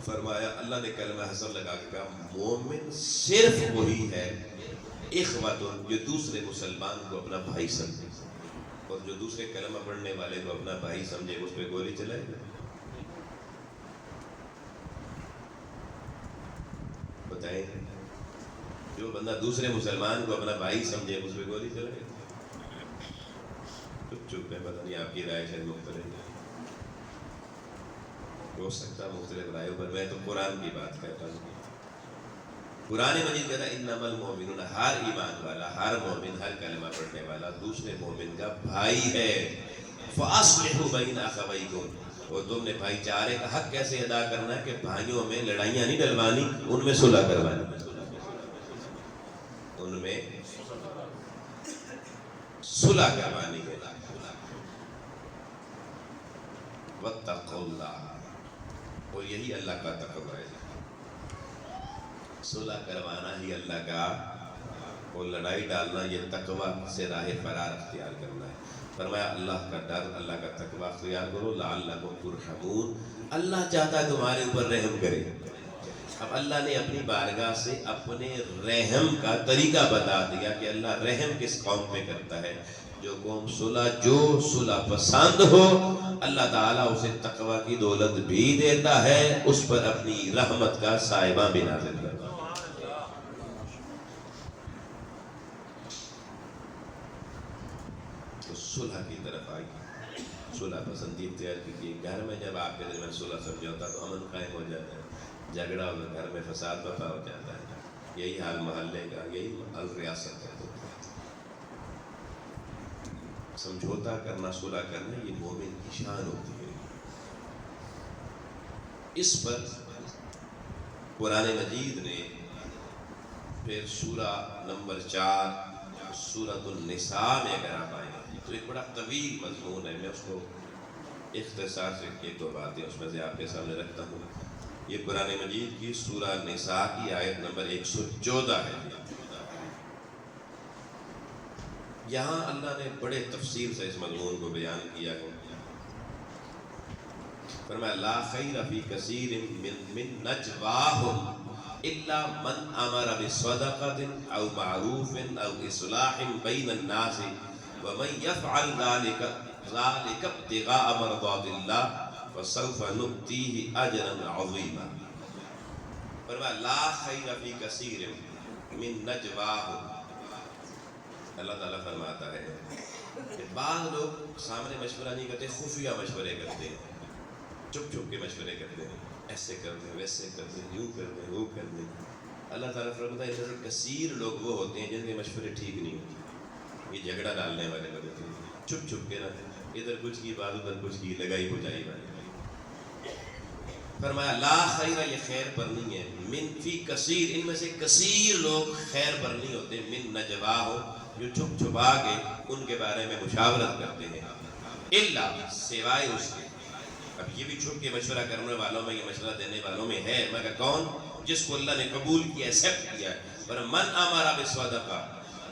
فرمایا اللہ نے کلمہ حصر لگا کے کہا مومن صرف وہی ہے اخوتن جو دوسرے مسلمان کو اپنا بھائی سمجھے، اور جو دوسرے کلمہ پڑھنے والے کو اپنا بھائی سمجھے اس پہ گولی چلائے گا؟ بتائیں، جو بندہ دوسرے مسلمان کو اپنا بھائی سمجھے اس پہ گولی چلائے گا؟ چپ ہے، پتہ نہیں آپ کی رائے شاید مختلف ہے، ہو سکتا مختلف رائے پر، میں تو قرآن کی بات کرتا ہوں۔ قرآن مجید کہتا ہے انما المؤمنون، ہر ایمان والا، ہر مومن، ہر کلمہ پڑھنے والا دوسرے مومن کا بھائی ہے۔ فاصلحوا بین اخویکم، اور تم نے بھائی چارے کا حق کیسے ادا کرنا ہے کہ بھائیوں میں لڑائیاں نہیں ڈلوانی، ان میں صلح کروانی، ان میں صلح کروانی ہے۔ واتقوا اللہ، اور یہی اللہ کا تقوی ہے، صلح کروانا ہی اللہ کا، اور لڑائی ڈالنا یہ تقوی سے راہ فرار اختیار کرنا ہے۔ فرمایا اللہ کا ڈر، اللہ کا تقوی اختیار کرو، لعلکم ترحمون، اللہ چاہتا ہے تمہارے اوپر رحم کرے۔ اب اللہ نے اپنی بارگاہ سے اپنے رحم کا طریقہ بتا دیا کہ اللہ رحم کس قوم پہ کرتا ہے، جو قوم صلح پسند ہو اللہ تعالیٰ اسے تقوی کی دولت بھی دیتا ہے، اس پر اپنی رحمت کا سائبہ بھی نازل کرتا ہے۔ تو صلح کی طرف آئی، صلح پسندی اختیار کیجیے۔ گھر میں جب آپ کے دل میں صلح سمجھوتا تو امن قائم ہو جاتا ہے، جھگڑا ہو گھر میں فساد برپا ہو جاتا ہے، یہی حال محلے کا، یہی حال ریاست کا۔ سمجھوتا کرنا، صلح کرنا یہ مومن کی شان ہوتی ہے۔ اس پر قرآن مجید نے پھر سورہ نمبر 4 سورۃ النساء میں اگر آپ آئیں تو ایک بڑا طویل مضمون ہے، میں اس کو اختصار سے ایک دو باتیں اس میں سے آپ کے سامنے رکھتا ہوں۔ یہ قرآن مجید کی سورہ نساء کی آیت نمبر 114 ہے۔ یہاں اللہ نے بڑے تفصیل سے اس مضمون کو بیان کیا ہے۔ فرمایا لا خیر فی کثیر من نجواہم الا من امر بصدقۃ او معروف او اصلاح بین الناس ومن یفعل ذلک ابتغاء مرضات اللہ فسوف نؤتیہ اجرا عظیما۔ فرمایا لا خیر فی کثیر من نجواہم، اللہ تعالیٰ فرماتا ہے کہ بعض لوگ سامنے مشورہ نہیں کرتے، خفیہ مشورے کرتے ہیں، چھپ چھپ کے مشورے کرتے ہیں، ایسے کرتے ہیں، ویسے کرتے ہیں، یوں کرتے ہیں، وہ کرتے ہیں۔ اللہ تعالیٰ فرماتا ہے جیسے کثیر لوگ وہ ہوتے ہیں جن کے مشورے ٹھیک نہیں ہوتے، یہ جھگڑا ڈالنے والے لوگ ہوتے ہیں، چھپ چھپ کے رہتے ہیں، ادھر کچھ کی بات ادھر کچھ کی، لگائی بجائی والے۔ فرمایا لا خیر، یہ خیر پر نہیں ہے، من فی کثیر، ان میں سے کثیر لوگ خیر پر نہیں ہوتے، من نجواہم، جو چھپ چھپا کے ان کے بارے میں مشاورت کرتے ہیں، الا، سوائے اس کے۔ اب یہ بھی چھپ کے مشورہ کرنے والوں میں، یہ مشورہ دینے والوں میں ہے، مگر کون؟ جس کو اللہ نے قبول کیا، ایکسیپٹ کیا ہے۔ پر من امر بالصدقہ،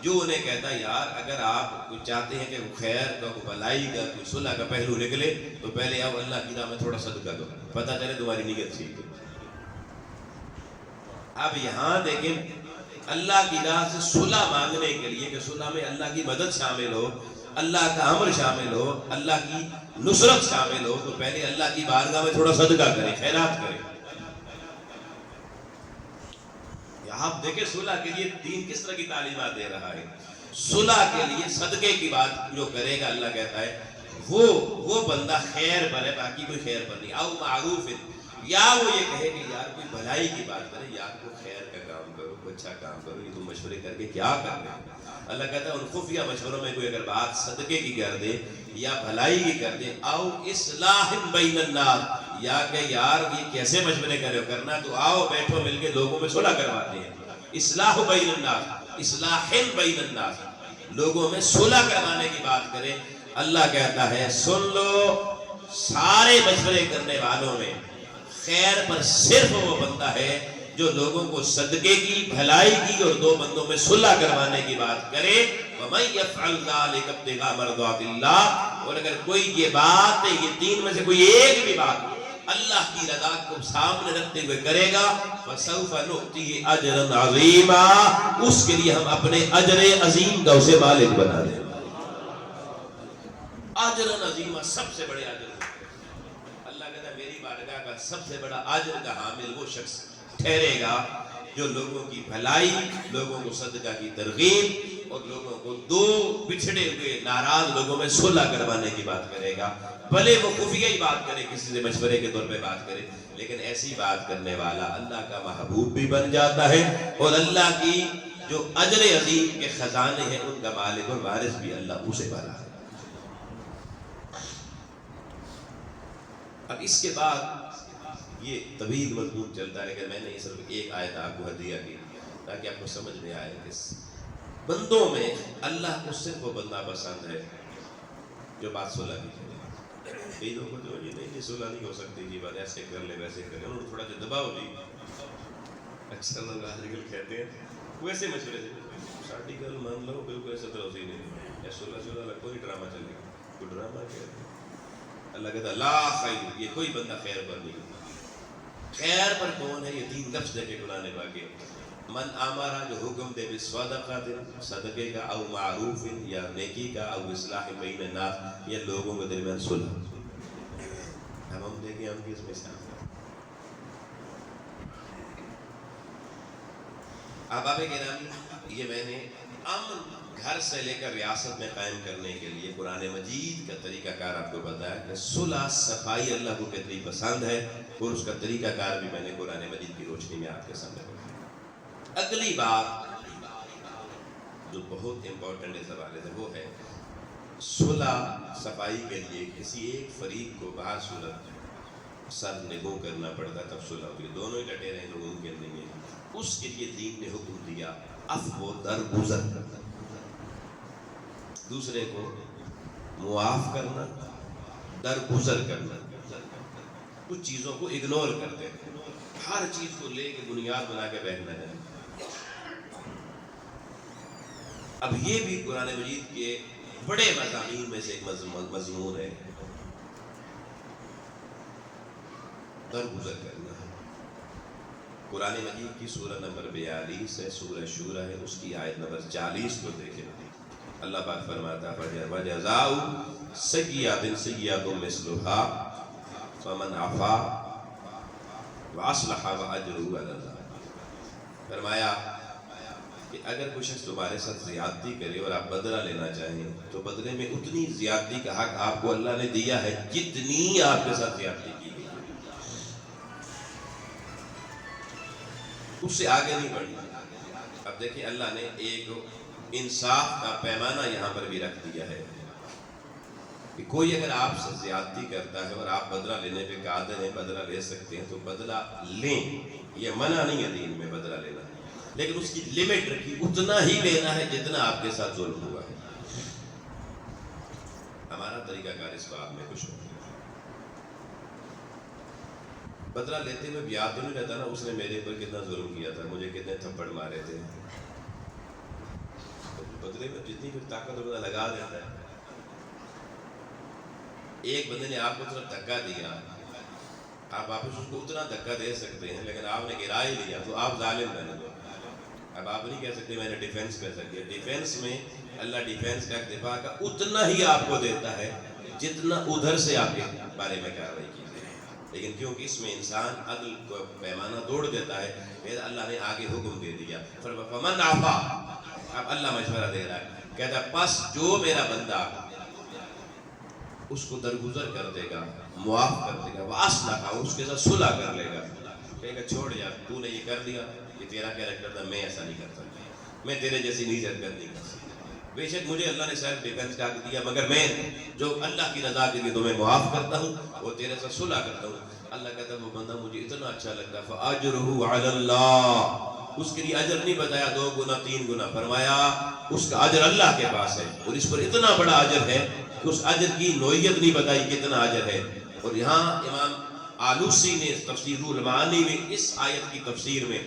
جو انہیں کہتا ہے یار اگر آپ کچھ چاہتے ہیں کہ خیر کا، بھلائی کا، کوئی صلح کا پہلو نکلے تو پہلے آؤ اللہ کی راہ میں تھوڑا صدقہ دو، پتہ چلے تمہاری نیت ٹھیک ہے۔ اب یہاں دیکھیں اللہ کی راہ سے صلح مانگنے کے لیے کہ صلح میں اللہ کی مدد شامل ہو، اللہ کا امر شامل ہو، اللہ کی نصرت شامل ہو، تو پہلے اللہ کی بارگاہ میں تھوڑا صدقہ کریں، خیرات کریں۔ آپ دیکھیں صلح کے لیے دین کس طرح کی تعلیمات دے رہا ہے۔ صلح کے لیے صدقے کی بات جو کرے گا اللہ کہتا ہے وہ بندہ خیر پر ہے، باقی کوئی خیر پر نہیں۔ او معروف، یا وہ یہ کہے کہ یار کوئی بھلائی کی بات کرے، یار کوئی خیر کا کام کرو، کوئی اچھا کام کرو، یہ تم مشورے کر کے کیا کر رہے ہیں؟ اللہ کہتا ہے ان خفیہ مشوروں میں کوئی اگر بات صدقے کی کر دے یا بھلائی کی کر دے، او اصلاح بین الناس، یا کہ یار یہ کیسے مشورے کرے ہو، کرنا تو آؤ بیٹھو مل کے لوگوں میں صلح کرواتے ہیں۔ اصلاح بین الناس، اصلاح بین الناس، لوگوں میں صلح کروانے کی بات کرے۔ اللہ کہتا ہے سن لو، سارے مشورے کرنے والوں میں خیر پر صرف وہ بندہ ہے جو لوگوں کو صدقے کی، بھلائی کی اور دو بندوں میں صلح کروانے کی بات کرے۔ وَمَن يَفْعَلْ ذَلِكَ ابْتِغَاءَ مَرْضَاتِ اللَّهِ، اور اگر کوئی یہ بات، یہ تین میں سے کوئی ایک بھی بات اللہ کی رضا کو سامنے رکھتے ہوئے کرے گا، فَسَوْفَ نُؤْتِهِ أَجْرًا عَظِيمًا، اس کے لیے ہم اپنے اجر عظیم کا اسے مالک بنا دیں۔ اجر عظیمہ، سب سے بڑے اجر۔ اللہ کہتا ہے میری بارگاہ کا سب سے بڑا اجر کا حامل وہ شخص ٹھہرے گا جو لوگوں کی بھلائی، لوگوں کو صدقہ کی ترغیب اور لوگوں کو دو بچھڑے ہوئے ناراض لوگوں میں صلح کروانے کی بات کرے گا۔ بھلے وہ خفیہ ہی بات کرے، کسی سے مشورے کے طور پہ بات کرے، لیکن ایسی بات کرنے والا اللہ کا محبوب بھی بن جاتا ہے اور اللہ کی جو اجر عظیم کے خزانے ہیں ان کا مالک اور وارث بھی اللہ اسے بنا ہے۔ اب اس کے بعد یہ طویل مضمون چلتا ہے، لیکن میں نے صرف ایک آیت آپ کو ہدیہ کی تاکہ آپ کو سمجھ میں آئے کہ بندوں میں اللہ کو صرف وہ بندہ پسند ہے جو بات صلح کی کرے۔ کئی لوگوں کو جو یہ نہیں صلح نہیں ہو سکتی، جی بات ایسے کر لے ویسے کر لے، انہوں نے تھوڑا جو دباؤ جی اکثر لوگ آج کل کہتے ہیں ویسے مشورے سے آرٹیکل مان لو، بالکل ایسا طرح ہی نہیں ہے، صلح کوئی ڈرامہ چلے گا، کوئی ڈرامہ کیا ہے۔ اللہ کہتا ہے لا خیر، یہ کوئی بندہ خیر پر نہیں۔ خیر پر کون ہے؟ یہ تین لفظ دے کے قرآن پاک کے من امارا جو حکم دے بالصدقۃ، صدقے کا، او معروف یا نیکی کا، او اصلاح بین الناس یا لوگوں کے درمیان صلح۔ ہم دیکھیں ہم کس میں سے احباب گرامی، یہ میں نے امن گھر سے لے کر ریاست میں قائم کرنے کے لیے قرآن مجید کا طریقہ کار آپ کو بتایا کہ صلح، صفائی اللہ کو کتنی پسند ہے، اور اس کا طریقہ کار بھی میں نے قرآن مجید کی روشنی میں آپ کے سامنے رکھا۔ اگلی بات جو بہت امپورٹنٹ اس حوالے سے وہ ہے صلح صفائی کے لیے کسی ایک فریق کو باہر صورت سر نگو کرنا پڑتا ہے تب صلح ہوتی ہے، دونوں ہی ڈٹے رہے تو ممکن نہیں ہے۔ اس کے لیے دین نے حکم دیا عفو درگزر کرنا، دوسرے کو معاف کرنا، درگزر کرنا، کچھ چیزوں کو اگنور کرتے ہیں، ہر چیز کو لے کے بنیاد بنا کے بیٹھنا ہے۔ اب یہ بھی قرآن مجید کے بڑے مضامین میں سے ایک مضمون ہے، درگزر کرنا۔ قرآن مجید کی سورہ نمبر 42 ہے، سورہ شورى ہے، اس کی آیت نمبر 40 کو دیکھیں۔ اللہ پاک فرماتا ہے وَجَزَاءُ سَيِّئَةٍ سَيِّئَةٌ مِثْلُهَا فَمَنْ عَفَا وَأَصْلَحَ فَأَجْرُهُ عَلَى اللَّهِ۔ فرمایا کہ اگر کوئی شخص تمہارے ساتھ زیادتی کرے اور آپ بدلہ لینا چاہیں تو بدلے میں اتنی زیادتی کا حق آپ کو اللہ نے دیا ہے جتنی آپ کے ساتھ زیادتی کی گئی، اس سے آگے نہیں بڑھنا۔ اب دیکھیں اللہ نے ایک انصاف کا پیمانہ یہاں پر بھی رکھ دیا ہے کہ کوئی اگر آپ سے زیادتی کرتا ہے اور آپ بدلہ لینے پہ قادر ہیں، بدلہ لے سکتے ہیں تو بدلہ لیں، یہ منع نہیں ہے دین میں بدلہ لینا، لیکن اس کی لمٹ رکھی، اتنا ہی لینا ہے جتنا آپ کے ساتھ ظلم ہوا ہے۔ ہمارا طریقہ کار اس بات میں کچھ نہیں، بدلہ لیتے ہوئے بھی یاد تو نہیں رہتا نا اس نے میرے پر کتنا ظلم کیا تھا، مجھے کتنے تھپڑ مارے تھے، بدلے میں جتنی پھر طاقت بدلہ لگا دیتا ہے۔ ایک بندے نے آپ کو طرف دھکا دیا، آپ واپس اس کو اتنا دھکا دے سکتے ہیں، لیکن آپ نے گرا ہی لیا تو آپ ظالم بنے گے۔ اب آپ نہیں کہہ سکتے میں نے ڈیفینس کر سکتی، ڈیفینس میں اللہ ڈیفینس کا دفاع کا اتنا ہی آپ کو دیتا ہے جتنا ادھر سے آپ کے بارے میں کارروائی کی جائے، لیکن کیونکہ اس میں انسان عدل کو پیمانہ توڑ دیتا ہے، پھر اللہ نے آگے حکم دے دیا فمن عفا۔ اب اللہ مشورہ دے رہا ہے کہتا پس جو میرا بندہ اس کو درگزر کر دے گا، معاف کر دے گا، وَأَصْلَحَ اس کے ساتھ صلح کر لے گا، کہے گا چھوڑ یار تو نے یہ کر دیا، یہ تیرا کیریکٹر تھا، میں ایسا نہیں کر سکتا، میں تیرے جیسی نیچ حرکت نہیں کر سکتا، بے شک مجھے اللہ نے سیلف ڈیفینس کا حق دیا، مگر میں جو اللہ کی رضا کے لیے تمہیں معاف کرتا ہوں وہ تیرے ساتھ صلح کرتا ہوں۔ اللہ کہتا ہے وہ بندہ مجھے اتنا اچھا لگتا ہے فَأَجْرُهُ عَلَى اللَّهِ، اس کے لیے اجر نہیں بتایا 2 گنا 3 گنا، فرمایا اس کا اجر اللہ کے پاس ہے، اور اس پر اتنا بڑا اجر ہے کہ اس اجر کی نوعیت نہیں بتائی کتنا اجر ہے۔ اور یہاں امام آلوسی نے تفسیر المعانی میں اس آیت کی تفسیر میں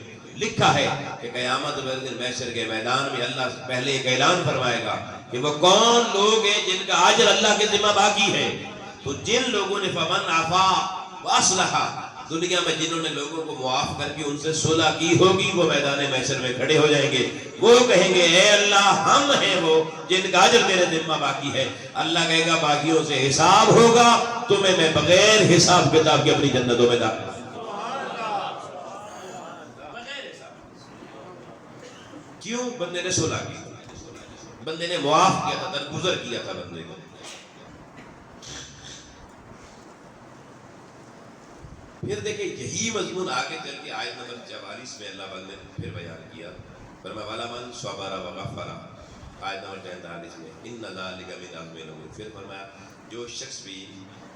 لکھا ہے کہ قیامت والے دن محشر کے میدان میں اللہ پہلے ایک اعلان فرمائے گا کہ وہ کون لوگ ہیں جن کا اجر اللہ کے ذمہ باقی ہے، تو جن لوگوں نے فمن عفا واصلح، دنیا میں جنہوں نے لوگوں کو معاف کر کے ان سے صلح کی ہوگی، وہ میدان محشر میں کھڑے ہو جائیں گے، وہ کہیں گے اے اللہ ہم ہیں وہ جن کا اجر تیرے ذمہ باقی ہے۔ اللہ کہے گا باقیوں سے حساب ہوگا، تمہیں میں بغیر حساب کتاب کے اپنی جنتوں میں داخل۔ کیوں؟ بندے نے صلح کی، بندے نے معاف کیا تھا، درگزر کیا تھا بندے کو۔ پھر دیکھیں یہی مضمون آگے چل کے آیت نمبر 44 میں اللہ بندے نے پھر بیان کیا، فرمایا وَلَا مَنْ صَبَرَ وَغَفَرَ، آیت نمبر 43 میں اِنَّ ذَلِكَ مِنْ عَزْمِ الْأُمُورِ، پھر فرمایا جو شخص بھی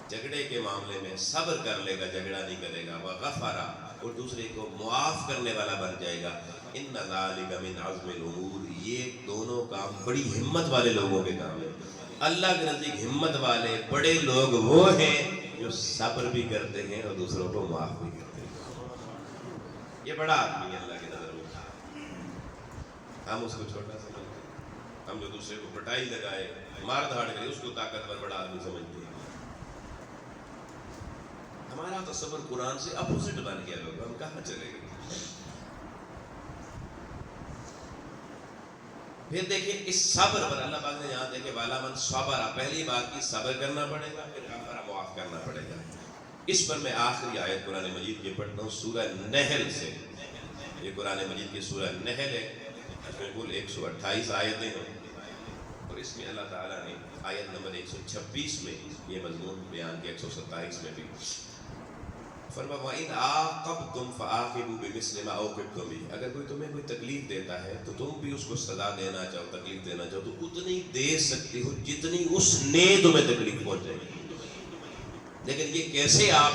جھگڑے کے معاملے میں صبر کر لے گا، جھگڑا نہیں کرے گا، وَغَفَرَ اور دوسرے کو معاف کرنے والا بن جائے گا، اِنَّ ذَلِكَ مِنْ عَزْمِ الْأُمُورِ، یہ دونوں کام بڑی ہمت والے لوگوں کے کام ہیں۔ اللہ کے نزدیک ہمت والے بڑے لوگ وہ ہیں جو صبر بھی کرتے ہیں اور دوسروں کو معاف بھی کرتے ہیں۔ یہ بڑا آدمی ہے اللہ کی نظر میں، ہم اس کو چھوٹا سمجھتے ہیں، ہم جو دوسرے کو پٹائی لگائے مار دھاڑ کرے اس کو طاقتور بڑا آدمی سمجھتے ہیں۔ ہمارا تصور قرآن سے اپوزٹ بن گیا، لوگ ہم کہاں چلے گئے؟ پھر دیکھیں اس صبر پر اللہ پاک نے یہاں دیکھیں وَلَا مَنْ صَبَرَ، پہلی بات کی صبر کرنا پڑے گا، پھر غفر معاف کرنا پڑے گا۔ اس پر میں آخری آیت قرآن مجید کی پڑھتا ہوں سورہ نحل سے، یہ قرآن مجید کی سورہ نحل ہے، اس میں کل 128 آیتیں ہیں، اور اس میں اللہ تعالیٰ نے آیت نمبر 126 میں یہ مضمون بیان کیا، 127 میں بھی فرمایا وَإِنْ عَاقَبْتُمْ فَعَاقِبُوا بِمِثْلِ مَا عُوقِبْتُمْ بِهِ، اگر کوئی تمہیں کوئی تکلیف دیتا ہے تو تم بھی اس کو سزا دینا چاہو، تکلیف دینا چاہو تو اتنی دے سکتے ہو جتنی اس نے تمہیں تکلیف پہنچائی، لیکن یہ کیسے آپ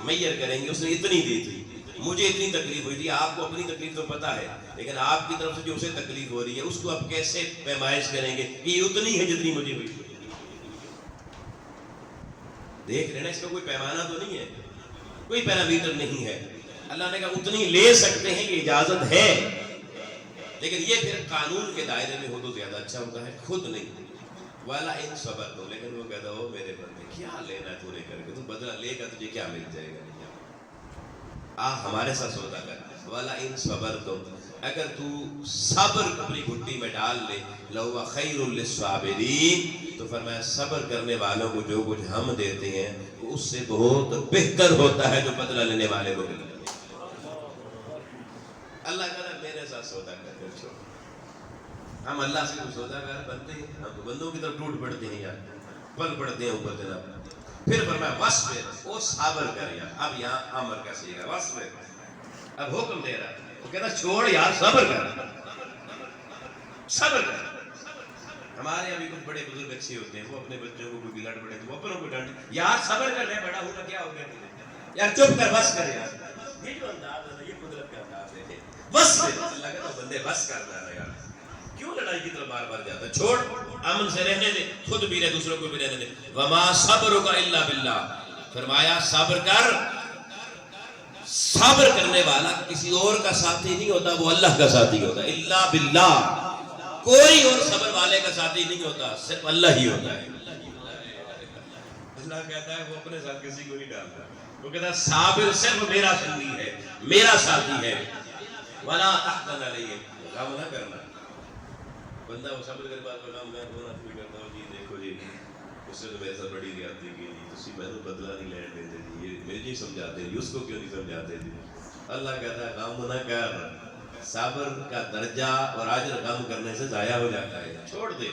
میئر کریں گے؟ اس نے اتنی دی تھی، مجھے اتنی تکلیف ہوئی تھی، آپ کو اپنی تکلیف تو پتہ ہے، لیکن آپ کی طرف سے جو اسے تکلیف ہو رہی ہے اس کو آپ کیسے پیمائش کریں گے کہ یہ اتنی ہے جتنی مجھے ہوئی؟ دیکھ لینا اس کا کوئی پیمانہ تو نہیں ہے، کوئی پیرامیٹر نہیں ہے۔ اللہ نے کہا اتنی لے سکتے ہیں، یہ اجازت ہے، لیکن یہ پھر قانون کے دائرے میں ہو تو زیادہ اچھا ہوتا ہے، خود نہیں۔ والا ان صبر تو، لیکن وہ کہتا ہو میرے بندے کیا لینا ہے تو نے کر کے، تو بدلہ لے گا تجھے کیا مل جائے گا؟ ہمارے ساتھ سودا کر، والا ان صبر تو، اگر تو صبر اپنی گھٹی میں ڈال لے، لَهُوَ خَيْرٌ لِلصَّابِرِينَ، تو فرمایا صبر کرنے والوں کو جو کچھ ہم دیتے ہیں اس سے بہت بہتر ہوتا ہے جو بدلہ لینے والے کو ملتا ہے۔ اللہ کہتا ہے میرے ساتھ سودا کر کر چھوڑ، ہم اللہ سے کوئی سودا کر بنتے ہیں؟ ہم تو بندوں کی طرف ٹوٹ پڑتے ہیں یار، پل پڑتے ہیں اوپر جناب۔ پھر فرمایا وَاصْبِرْ، وہ صبر کر یار، اب یہاں امر کا صیغہ وَاصْبِرْ، اب حکم دے رہا ہے، وہ کہتا چھوڑ یار، صبر کر، صبر کر۔ ہمارے ابھی کچھ بڑے بزرگ اچھے ہوتے ہیں، وہ اپنے بچوں کو کوئی گلاٹ پڑے تو وہ اپنوں کو ڈانٹے، یار صبر کر رہے، بڑا ہوگا کیا ہو گیا، یار چپ کر، بس کر یار۔ یہ جو انداز ہے یہ قدرت کا انداز ہے، بس اللہ کہتا ہے بندے بس کر رہا ہے یار، کیوں لڑائی کی طرف بار بار جاتا ہے؟ چھوڑ، امن سے رہنے دے، خود بھی رہے، دوسروں کو بھی رہنے دے۔ وَمَا صَبْرُكَ إِلَّا بِاللَّهِ، فرمایا صبر کر، صبر کرنے والا کسی اور کا ساتھی نہیں ہوتا، وہ اللہ کا ساتھی ہوتا ہے۔ الا باللہ، کوئی اور صبر والے کا ساتھی نہیں ہوتا، صرف اللہ ہی ہوتا ہے۔ اللہ کہتا ہے وہ اپنے ساتھ کسی کو نہیں ڈالتا، وہ کہتا ہے صابر صرف میرا سنگی ہے، میرا ساتھی ہے۔ وَلَا تَحْزَنْ عَلَيْهِمْ، غم نہ کرنا۔ بندہ وہ صبر کر بات پر غم نہ کرتا ہو، جی دیکھو جی اس سے تو میرے ساتھ بڑی زیادتی کی جی، اسی میں تو بدلہ نہیں لین دیتے جی، یہ مجھے سمجھاتے جی، اس کو کیوں نہیں سمجھاتے جی؟ اللہ کہتا ہے غم نہ کر، صبر کا درجہ اور اجر کم کرنے سے ضائع ہو جاتا ہے. چھوڑ دے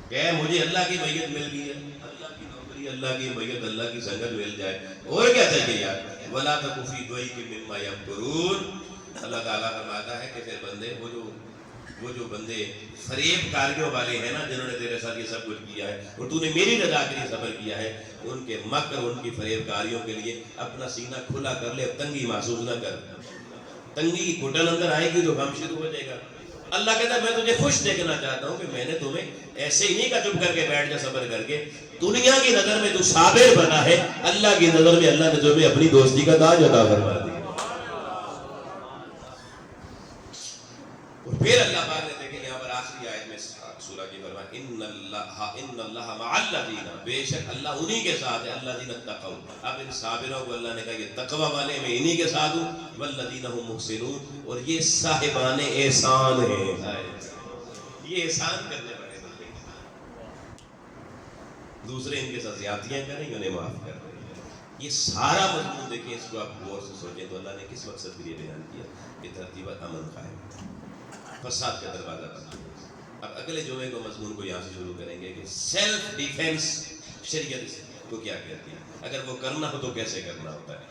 کہ مجھے اللہ کی میت مل گئی ہے، اللہ کی نوکری، اللہ کی میت، اللہ کی سنگت مل جائے، اور کیا چاہیے یار. وَلَا تَكُ فِي ضَيْقٍ مِّمَّا يَمْكُرُونَ. اللہ تعالیٰ فرماتا ہے کہ پھر بندے وہ جو بندے فریب کاریوں والے ہیں نا، جنہوں نے تیرے ساتھ یہ سب کچھ کیا ہے اور تو نے میری رضا کے لیے صبر کیا ہے، ان کے مکر، ان کی فریب کاریوں کے لیے اپنا سینہ کھلا کر لے. تنگی محسوس نہ کر. تنگی کی گھٹن اندر آئے گی تو غم شروع ہو جائے گا. اللہ کہتا ہے میں تجھے خوش دیکھنا چاہتا ہوں کہ میں نے تمہیں ایسے ہی نہیں کہا چپ کر کے بیٹھ جا صبر کر کے. دنیا کی نظر میں تو صابر بنا ہے، اللہ کی نظر میں اللہ نے تمہیں اپنی دوستی کا تاج عطا فرما دیا. اور پھر اللہ پاک نے دیکھیں یہاں پر آخری آیت میں سورہ کی فرمایا ان اللہ مع الذین، بے شک اللہ انہی کے ساتھ ہے، الذین اتقوا. اب ان صابروں کو اللہ نے کہا یہ تقوی والے میں انہی کے ساتھ ہوں، والذین هم محسنون، اور یہ صاحبان احسان ہیں. یہ احسان کرنے والے بندے دوسرے ان کے ساتھ زیادتیاں کریں گے انہیں معاف کر دیں گے. یہ سارا مضمون دیکھیں، اس کو آپ غور سے سوچیں تو اللہ نے کس مقصد کے لیے بیان کیا کہ ترتیب امن قائم، فساد کا دروازہ بند. اب اگلے جمعے کو مضمون کو یہاں سے شروع کریں گے کہ سیلف ڈیفینس شریعت کو کیا کہتی ہے، اگر وہ کرنا ہو تو کیسے کرنا ہوتا ہے.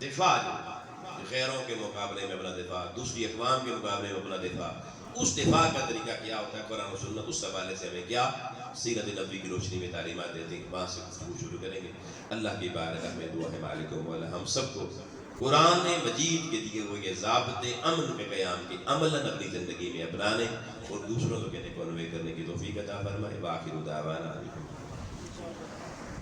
دفاع، غیروں کے مقابلے میں اپنا دفاع، دوسری اقوام کے مقابلے میں اپنا دفاع، اس دفاع کا طریقہ کیا ہوتا ہے. قرآن و سنت اس حوالے سے ہمیں کیا سیرت نبوی کی روشنی میں تعلیمات دیتے ہیں. وہاں سے گفتگو شروع کریں گے. اللہ کی بارگاہ میں دعا ہے مالک و مولا ہم سب کو قرآن مجید کے دیے ہوئے یہ ضابطے امن کے قیام کی عملاً اپنی زندگی میں اپنانے اور دوسروں کو کہنے کو انوے کرنے کی توفیق عطا فرمائے. وآخر دعوانا